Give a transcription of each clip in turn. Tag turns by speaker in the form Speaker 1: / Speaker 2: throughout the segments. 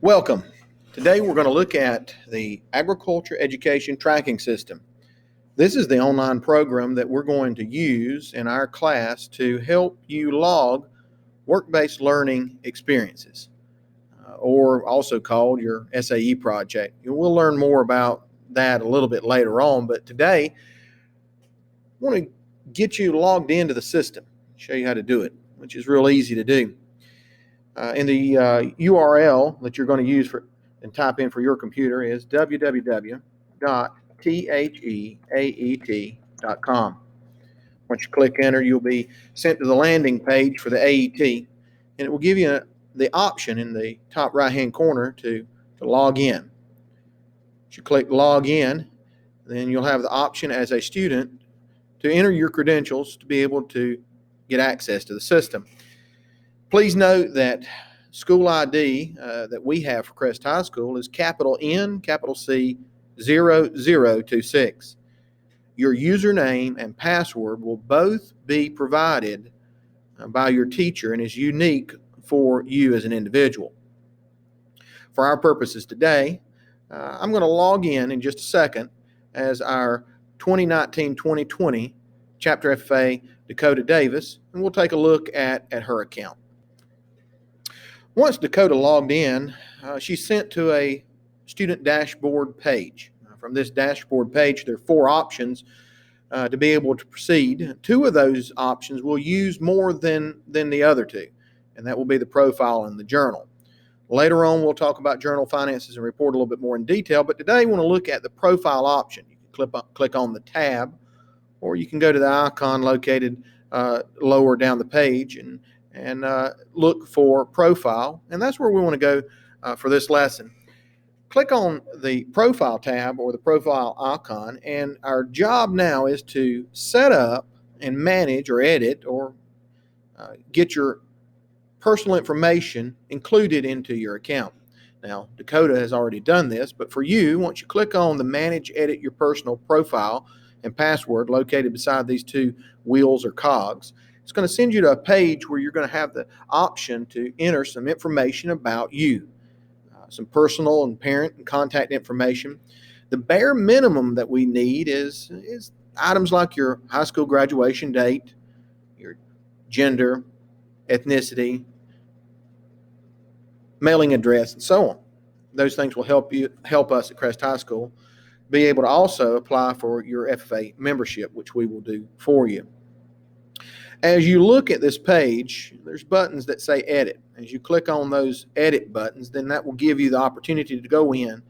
Speaker 1: Welcome. Today we're going to look at the Agriculture Education Tracking System. This is the online program that we're going to use in our class to help you log work-based learning experiences, or also called your SAE project. We'll learn more about that a little bit later on, but today I want to get you logged into the system, show you how to do it, which is real easy to do. In the URL that you're going to use and type in for your computer is www.theaet.com. Once you click enter, you'll be sent to the landing page for the AET, and it will give you the option in the top right-hand corner to log in. Once you click log in, then you'll have the option as a student to enter your credentials to be able to get access to the system. Please note that school ID that we have for Crest High School is capital N, capital C, 0026. Your username and password will both be provided by your teacher and is unique for you as an individual. For our purposes today, I'm going to log in just a second as our 2019-2020 Chapter FFA Dakota Davis, and we'll take a look at her account. Once Dakota logged in, she's sent to a student dashboard page. From this dashboard page, there are 4 options to be able to proceed. 2 of those options will use more than the other 2, and that will be the profile and the journal. Later on, we'll talk about journal finances and report a little bit more in detail, but today we want to look at the profile option. You can click on the tab, or you can go to the icon located lower down the page and look for profile, and that's where we want to go for this lesson. Click on the profile tab or the profile icon, and our job now is to set up and manage or edit or get your personal information included into your account. Now, Dakota has already done this, but for you, once you click on the Manage, Edit Your Personal Profile and Password located beside these 2 wheels or cogs, it's going to send you to a page where you're going to have the option to enter some information about you, some personal and parent and contact information. The bare minimum that we need is items like your high school graduation date, your gender, ethnicity, mailing address, and so on. Those things will help us at Crest High School be able to also apply for your FFA membership, which we will do for you. As you look at this page, there's buttons that say edit. As you click on those edit buttons, then that will give you the opportunity to go in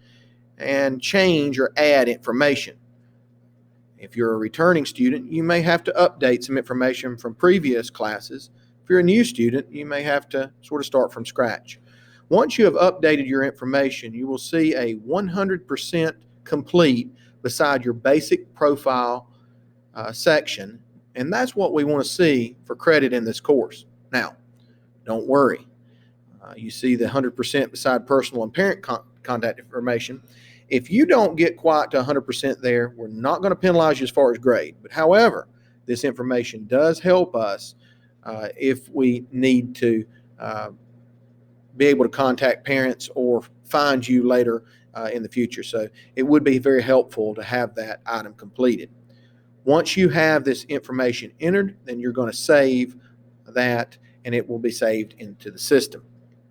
Speaker 1: and change or add information. If you're a returning student, you may have to update some information from previous classes. If you're a new student, you may have to sort of start from scratch. Once you have updated your information, you will see a 100% complete beside your basic profile section, and that's what we want to see for credit in this course. Now, don't worry. You see the 100% beside personal and parent contact information. If you don't get quite to 100% there, we're not going to penalize you as far as grade. But however, this information does help us if we need to be able to contact parents or find you later in the future. So it would be very helpful to have that item completed. Once you have this information entered, then you're going to save that, and it will be saved into the system.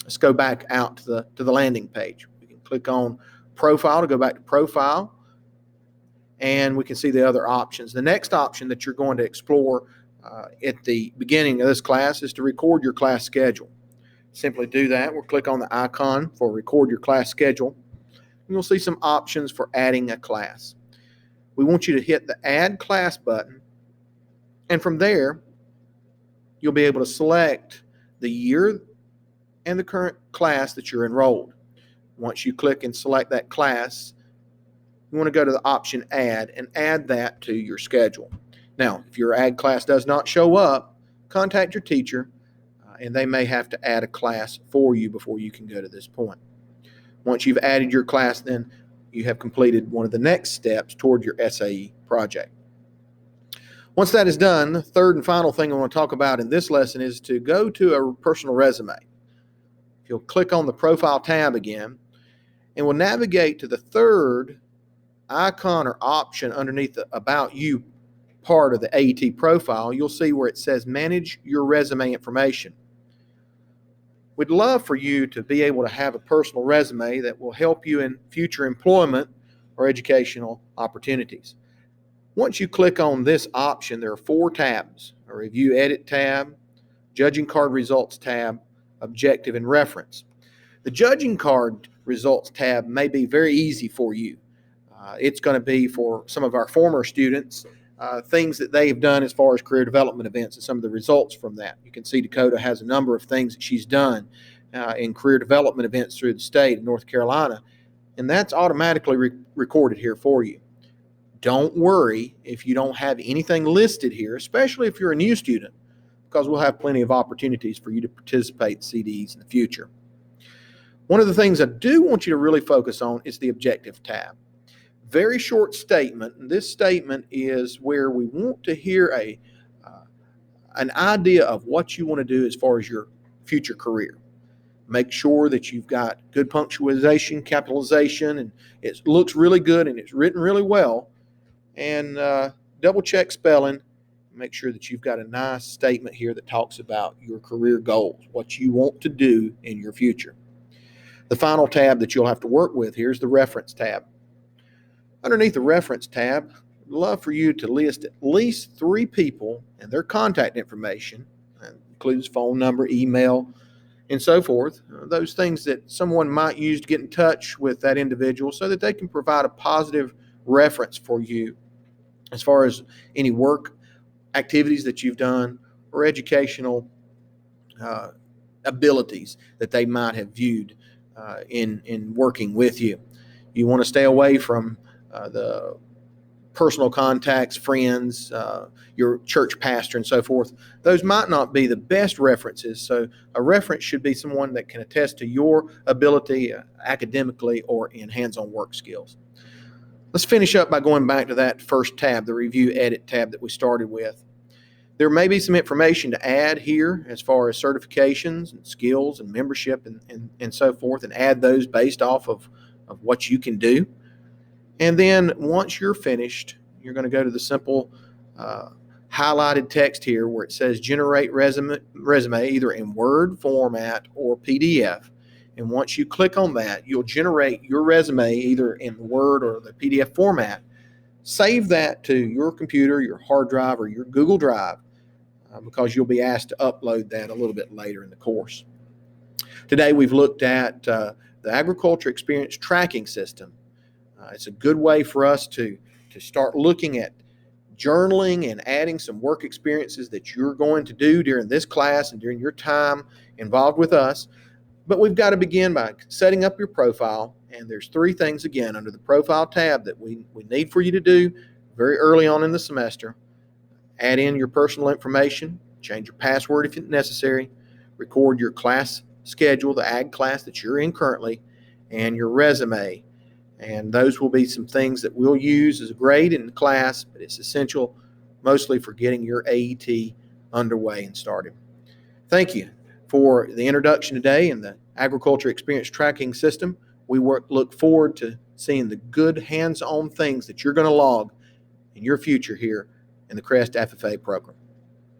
Speaker 1: Let's go back out to the landing page. We can click on profile to go back to profile, and we can see the other options. The next option that you're going to explore at the beginning of this class is to record your class schedule. Simply do that. We'll click on the icon for record your class schedule. You'll see some options for adding a class. We want you to hit the Add Class button, and from there, you'll be able to select the year and the current class that you're enrolled. Once you click and select that class, you want to go to the option Add and add that to your schedule. Now, if your Add class does not show up, contact your teacher, and they may have to add a class for you before you can go to this point. Once you've added your class, then you have completed one of the next steps toward your SAE project. Once that is done, the third and final thing I want to talk about in this lesson is to go to a personal resume. If you'll click on the Profile tab again, and we'll navigate to the third icon or option underneath the About You part of the AET profile. You'll see where it says Manage Your Resume Information. We'd love for you to be able to have a personal resume that will help you in future employment or educational opportunities. Once you click on this option, there are 4 tabs: a Review Edit tab, Judging Card Results tab, Objective, and Reference. The Judging Card Results tab may be very easy for you. It's going to be for some of our former students, things that they've done as far as career development events and some of the results from that. You can see Dakota has a number of things that she's done in career development events through the state of North Carolina, and that's automatically recorded here for you. Don't worry if you don't have anything listed here, especially if you're a new student, because we'll have plenty of opportunities for you to participate in CDs in the future. One of the things I do want you to really focus on is the Objective tab. Very short statement, and this statement is where we want to hear an idea of what you want to do as far as your future career. Make sure that you've got good punctuation, capitalization, and it looks really good and it's written really well. And double check spelling. Make sure that you've got a nice statement here that talks about your career goals, what you want to do in your future. The final tab that you'll have to work with here is the Reference tab. Underneath the Reference tab, I'd love for you to list at least 3 people and their contact information. That includes phone number, email, and so forth. Those things that someone might use to get in touch with that individual so that they can provide a positive reference for you as far as any work activities that you've done or educational abilities that they might have viewed in working with you. You want to stay away from the personal contacts, friends, your church pastor, and so forth. Those might not be the best references, so a reference should be someone that can attest to your ability academically or in hands-on work skills. Let's finish up by going back to that first tab, the Review Edit tab that we started with. There may be some information to add here as far as certifications and skills and membership and so forth, and add those based off of what you can do. And then once you're finished, you're going to go to the simple highlighted text here where it says Generate resume either in Word format or PDF. And once you click on that, you'll generate your resume either in Word or the PDF format. Save that to your computer, your hard drive, or your Google Drive because you'll be asked to upload that a little bit later in the course. Today we've looked at the Agriculture Experience Tracking System. It's a good way for us to start looking at journaling and adding some work experiences that you're going to do during this class and during your time involved with us. But we've got to begin by setting up your profile, and there's 3 things again under the Profile tab that we need for you to do very early on in the semester. Add in your personal information, change your password if necessary, record your class schedule, the ag class that you're in currently, and your resume. And those will be some things that we'll use as a grade in the class, but it's essential mostly for getting your AET underway and started. Thank you for the introduction today in the Agriculture Experience Tracking System. We look forward to seeing the good hands-on things that you're going to log in your future here in the CREST FFA program.